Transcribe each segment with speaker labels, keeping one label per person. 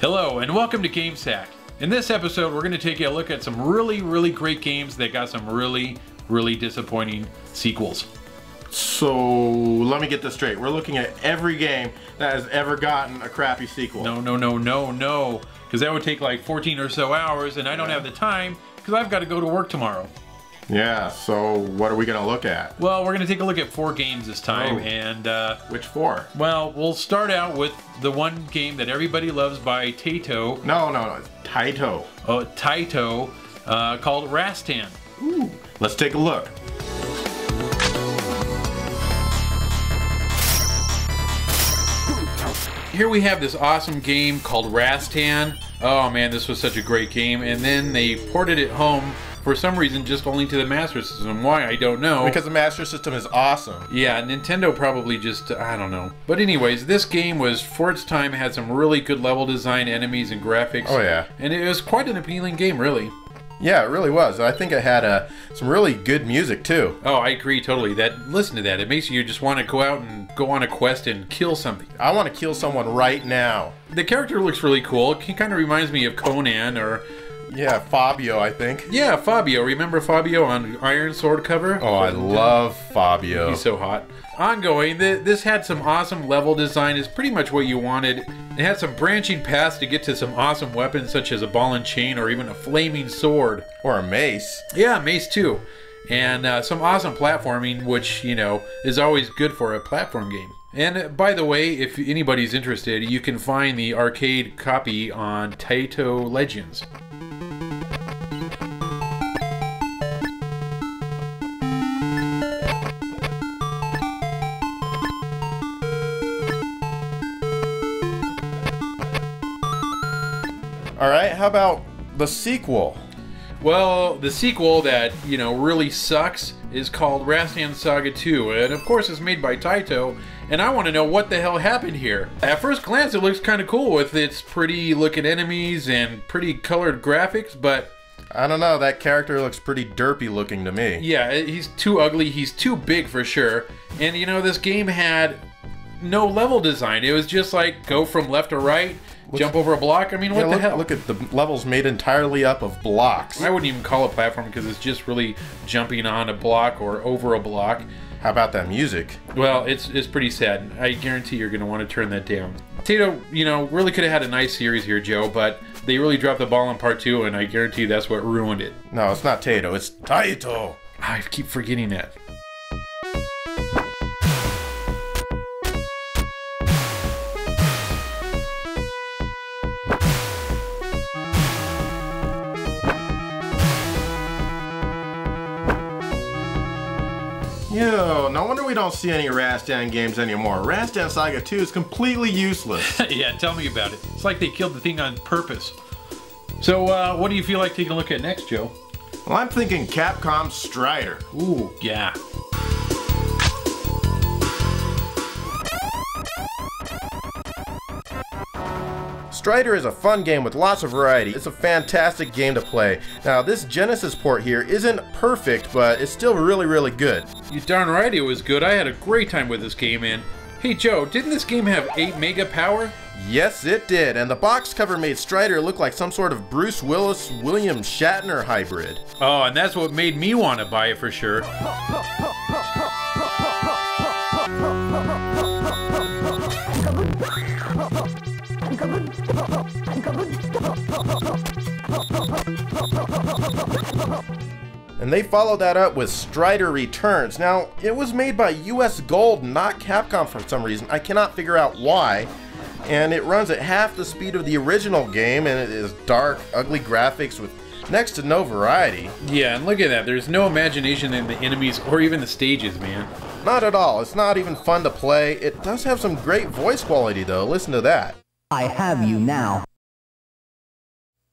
Speaker 1: Hello and welcome to GameSack. In this episode we're going to take a look at some really great games that got some really disappointing sequels.
Speaker 2: So let me get this straight. We're looking at every game that has ever gotten a crappy sequel.
Speaker 1: No, because that would take like 14 or so hours and I don't have the time because I've got to go to work tomorrow.
Speaker 2: Yeah, so what are we going to look at?
Speaker 1: Well, we're going to take a look at 4 games this time. And
Speaker 2: which 4?
Speaker 1: Well, we'll start out with the one game that everybody loves by Taito.
Speaker 2: No, Taito.
Speaker 1: Oh, Taito, called Rastan.
Speaker 2: Ooh, let's take a look.
Speaker 1: Here we have this awesome game called Rastan. Oh man, this was such a great game. And then they ported it home for some reason just only to the Master System. Why, I don't know.
Speaker 2: Because the Master System is awesome.
Speaker 1: Yeah, Nintendo probably just, I don't know. But anyways, this game was, for its time, had some really good level design, enemies, and graphics.
Speaker 2: Oh yeah.
Speaker 1: And it was quite an appealing game, really.
Speaker 2: Yeah, it really was. I think it had some really good music too.
Speaker 1: Oh, I agree totally. Listen to that. It makes you just want to go out and go on a quest and kill something.
Speaker 2: I want to kill someone right now.
Speaker 1: The character looks really cool. He kind of reminds me of Conan or...
Speaker 2: Yeah, Fabio, I think.
Speaker 1: Yeah, Fabio. Remember Fabio on Iron Sword cover?
Speaker 2: Oh, I love Fabio.
Speaker 1: He's so hot. Ongoing, this had some awesome level design. Is pretty much what you wanted. It had some branching paths to get to some awesome weapons such as a ball and chain or even a flaming sword.
Speaker 2: Or a mace.
Speaker 1: Yeah, mace too. And some awesome platforming, which, you know, is always good for a platform game. And by the way, if anybody's interested, you can find the arcade copy on Taito Legends.
Speaker 2: Alright, how about the sequel?
Speaker 1: Well, the sequel that, you know, really sucks is called Rastan Saga 2, and of course it's made by Taito, and I want to know what the hell happened here. At first glance it looks kind of cool with its pretty looking enemies and pretty colored graphics, but...
Speaker 2: I don't know, that character looks pretty derpy looking to me.
Speaker 1: Yeah, he's too ugly, he's too big for sure, and you know, this game had no level design. It was just like, go from left to right, jump over a block. I mean, what the hell?
Speaker 2: Look at the levels made entirely up of blocks.
Speaker 1: I wouldn't even call it platform because it's just really jumping on a block or over a block.
Speaker 2: How about that music?
Speaker 1: Well, it's pretty sad. I guarantee you're going to want to turn that down. Taito, you know, really could have had a nice series here, Joe, but they really dropped the ball on part 2, and I guarantee that's what ruined it.
Speaker 2: No, it's not Taito, it's Taito.
Speaker 1: I keep forgetting that.
Speaker 2: Yo, no wonder we don't see any Rastan games anymore. Rastan Saga 2 is completely useless.
Speaker 1: Yeah, tell me about it. It's like they killed the thing on purpose. So, what do you feel like taking a look at next, Joe?
Speaker 2: Well, I'm thinking Capcom Strider.
Speaker 1: Ooh, yeah.
Speaker 2: Strider is a fun game with lots of variety. It's a fantastic game to play. Now, this Genesis port here isn't perfect, but it's still really good.
Speaker 1: You darn right it was good. I had a great time with this game, and hey Joe, didn't this game have 8 mega power?
Speaker 2: Yes, it did, and the box cover made Strider look like some sort of Bruce Willis, William Shatner hybrid.
Speaker 1: Oh, and that's what made me want to buy it for sure.
Speaker 2: And they followed that up with Strider Returns. Now, it was made by US Gold, not Capcom for some reason. I cannot figure out why. And it runs at half the speed of the original game, and it is dark, ugly graphics with next to no variety.
Speaker 1: Yeah, and look at that. There's no imagination in the enemies or even the stages, man.
Speaker 2: Not at all. It's not even fun to play. It does have some great voice quality, though. Listen to that.
Speaker 3: I have you now.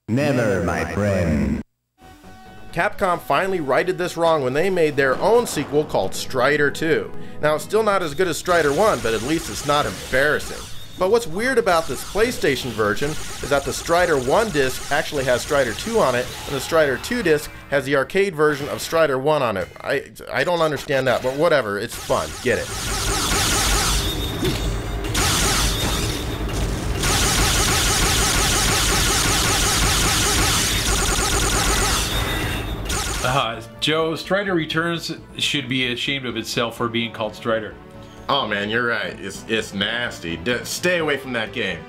Speaker 3: Never, my friend.
Speaker 2: Capcom finally righted this wrong when they made their own sequel called Strider 2. Now, it's still not as good as Strider 1, but at least it's not embarrassing. But what's weird about this PlayStation version is that the Strider 1 disc actually has Strider 2 on it, and the Strider 2 disc has the arcade version of Strider 1 on it. I don't understand that, but whatever, it's fun. Get it.
Speaker 1: Joe, Strider Returns should be ashamed of itself for being called Strider.
Speaker 2: Oh man, you're right. It's nasty. Stay away from that game.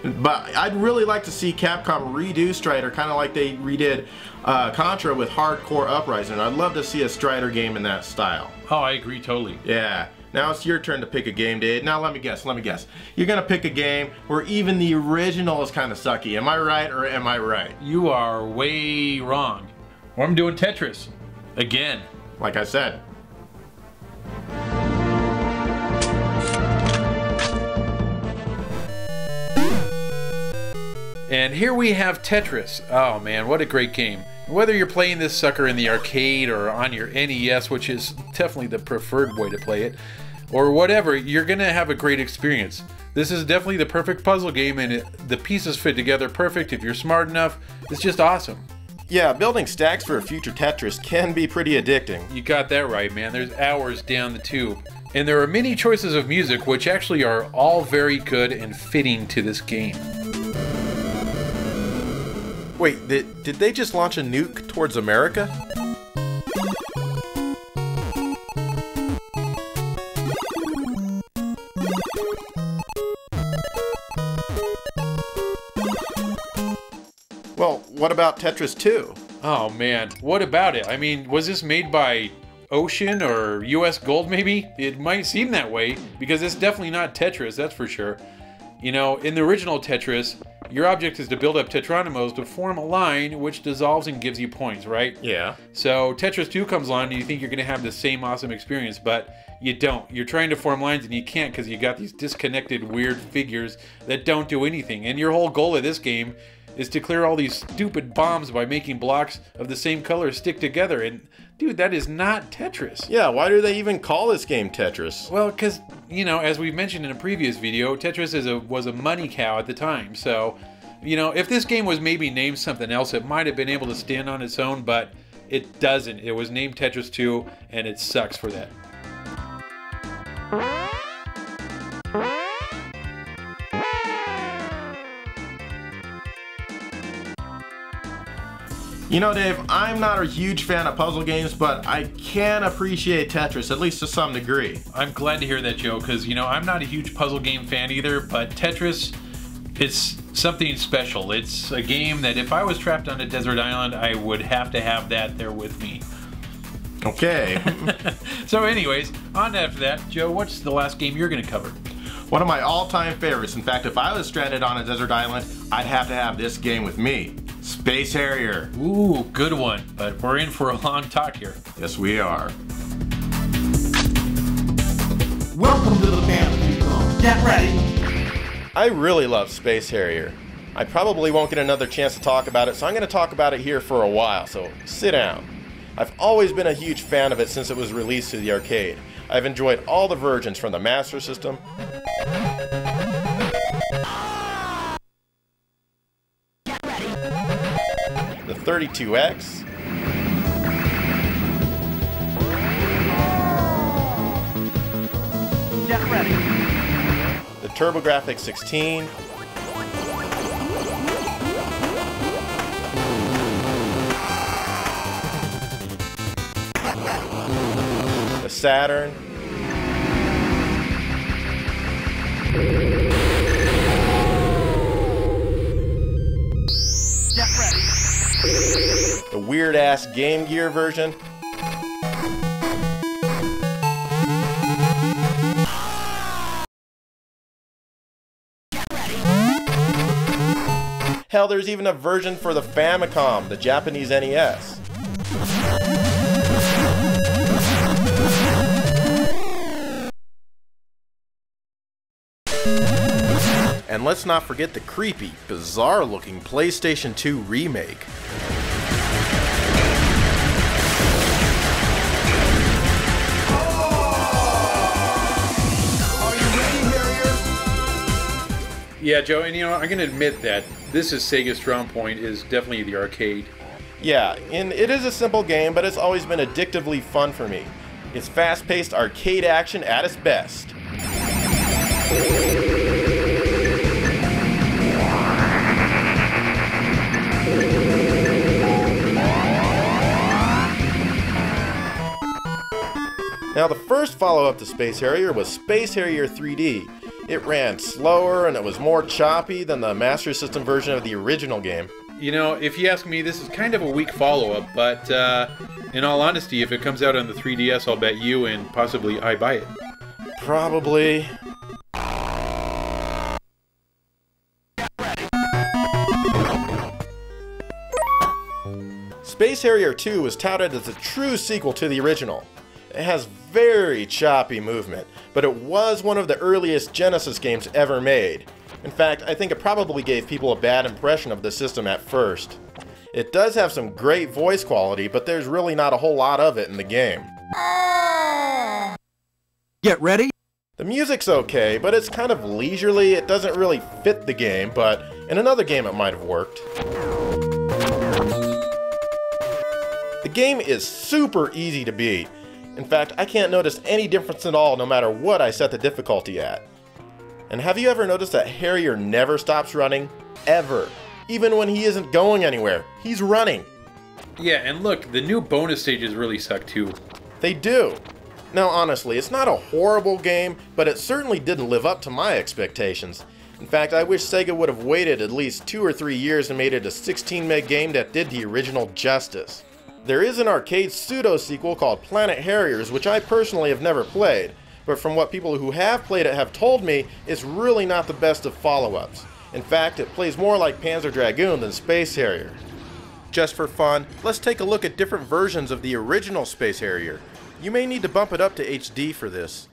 Speaker 2: But I'd really like to see Capcom redo Strider, kind of like they redid Contra with Hardcore Uprising. I'd love to see a Strider game in that style.
Speaker 1: Oh, I agree totally.
Speaker 2: Yeah. Now it's your turn to pick a game, Dave. Now let me guess. You're gonna pick a game where even the original is kind of sucky. Am I right or am I right?
Speaker 1: You are way wrong. Or I'm doing Tetris. Again.
Speaker 2: Like I said.
Speaker 1: And here we have Tetris. Oh man, what a great game. Whether you're playing this sucker in the arcade or on your NES, which is definitely the preferred way to play it, or whatever, you're gonna have a great experience. This is definitely the perfect puzzle game, and the pieces fit together perfect if you're smart enough. It's just awesome.
Speaker 2: Yeah, building stacks for a future Tetris can be pretty addicting.
Speaker 1: You got that right, man. There's hours down the tube. And there are many choices of music which actually are all very good and fitting to this game.
Speaker 2: Wait, did they just launch a nuke towards America? Well, what about Tetris 2?
Speaker 1: Oh man, what about it? I mean, was this made by Ocean or US Gold maybe? It might seem that way, because it's definitely not Tetris, that's for sure. You know, in the original Tetris, your object is to build up Tetronymos to form a line which dissolves and gives you points, right?
Speaker 2: Yeah.
Speaker 1: So Tetris 2 comes along and you think you're going to have the same awesome experience, but you don't. You're trying to form lines and you can't because you got these disconnected weird figures that don't do anything. And your whole goal of this game is to clear all these stupid bombs by making blocks of the same color stick together. And dude, that is not Tetris.
Speaker 2: Yeah, why do they even call this game Tetris?
Speaker 1: Well, because, you know, as we mentioned in a previous video, Tetris was a money cow at the time. So, you know, if this game was maybe named something else, it might have been able to stand on its own, but it doesn't. It was named Tetris 2, and it sucks for that.
Speaker 2: You know, Dave, I'm not a huge fan of puzzle games, but I can appreciate Tetris, at least to some degree.
Speaker 1: I'm glad to hear that, Joe, because, you know, I'm not a huge puzzle game fan either, but Tetris, it's something special. It's a game that if I was trapped on a desert island, I would have to have that there with me.
Speaker 2: Okay.
Speaker 1: So anyways, on after that, Joe, what's the last game you're going to cover?
Speaker 2: One of my all-time favorites. In fact, if I was stranded on a desert island, I'd have to have this game with me. Space Harrier.
Speaker 1: Ooh, good one. But we're in for a long talk here.
Speaker 2: Yes, we are.
Speaker 4: Welcome to the family. Get ready.
Speaker 2: I really love Space Harrier. I probably won't get another chance to talk about it, so I'm going to talk about it here for a while, so sit down. I've always been a huge fan of it since it was released to the arcade. I've enjoyed all the versions from the Master System, the 32X,
Speaker 4: Get ready.
Speaker 2: the TurboGrafx 16, the Saturn,
Speaker 4: Get ready.
Speaker 2: the weird-ass Game Gear version, hell, there's even a version for the Famicom, the Japanese NES. And let's not forget the creepy, bizarre-looking PlayStation 2 remake.
Speaker 1: Yeah, Joe, and you know, I'm going to admit that this is Sega's strong point, is definitely the arcade.
Speaker 2: Yeah, and it is a simple game, but it's always been addictively fun for me. It's fast-paced arcade action at its best. Now, the first follow-up to Space Harrier was Space Harrier 3D. It ran slower and it was more choppy than the Master System version of the original game.
Speaker 1: You know, if you ask me, this is kind of a weak follow-up, but in all honesty, if it comes out on the 3DS, I'll bet you and possibly I buy it.
Speaker 2: Probably. Space Harrier 2 was touted as a true sequel to the original. It has very choppy movement, but it was one of the earliest Genesis games ever made. In fact, I think it probably gave people a bad impression of the system at first. It does have some great voice quality, but there's really not a whole lot of it in the game.
Speaker 5: Get ready.
Speaker 2: The music's okay, but it's kind of leisurely. It doesn't really fit the game, but in another game it might have worked. The game is super easy to beat. In fact, I can't notice any difference at all no matter what I set the difficulty at. And have you ever noticed that Harrier never stops running? Ever. Even when he isn't going anywhere, he's running.
Speaker 1: Yeah, and look, the new bonus stages really suck too.
Speaker 2: They do. Now honestly, it's not a horrible game, but it certainly didn't live up to my expectations. In fact, I wish Sega would have waited at least 2 or 3 years and made it a 16-meg game that did the original justice. There is an arcade pseudo-sequel called Planet Harriers, which I personally have never played, but from what people who have played it have told me, it's really not the best of follow-ups. In fact, it plays more like Panzer Dragoon than Space Harrier. Just for fun, let's take a look at different versions of the original Space Harrier. You may need to bump it up to HD for this.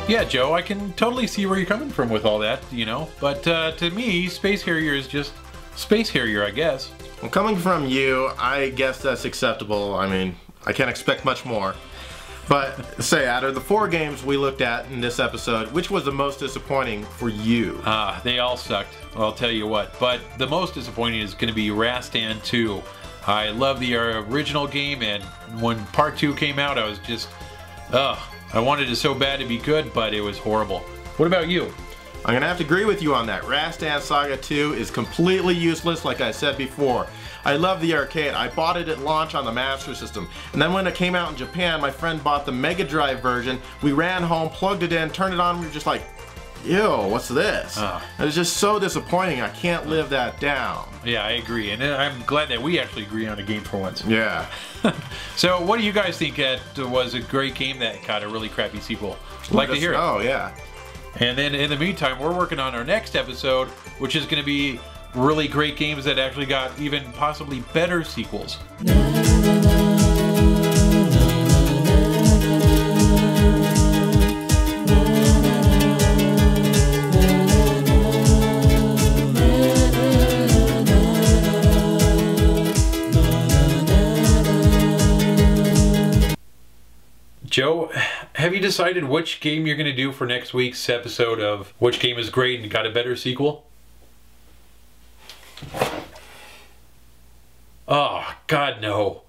Speaker 1: Yeah, Joe, I can totally see where you're coming from with all that, you know, but to me, Space Harrier is just Space Harrier, I guess.
Speaker 2: Well, coming from you, I guess that's acceptable. I mean, I can't expect much more. But say, out of the 4 games we looked at in this episode, which was the most disappointing for you?
Speaker 1: They all sucked, I'll tell you what. But the most disappointing is going to be Rastan 2. I love the original game, and when Part 2 came out, I was just, I wanted it so bad to be good, but it was horrible. What about you?
Speaker 2: I'm gonna have to agree with you on that. Rastan Saga 2 is completely useless, like I said before. I love the arcade. I bought it at launch on the Master System. And then when it came out in Japan, my friend bought the Mega Drive version. We ran home, plugged it in, turned it on, we were just like, ew, what's this? It was just so disappointing. I can't live that down.
Speaker 1: Yeah, I agree. And I'm glad that we actually agree on a game for once.
Speaker 2: Yeah.
Speaker 1: So what do you guys think was a great game that got a really crappy sequel? I'd like to hear it.
Speaker 2: Oh, yeah.
Speaker 1: And then in the meantime, we're working on our next episode, which is going to be really great games that actually got even possibly better sequels. Joe, have you decided which game you're going to do for next week's episode of Which Game is Great and Got a Better Sequel? Oh, God, no.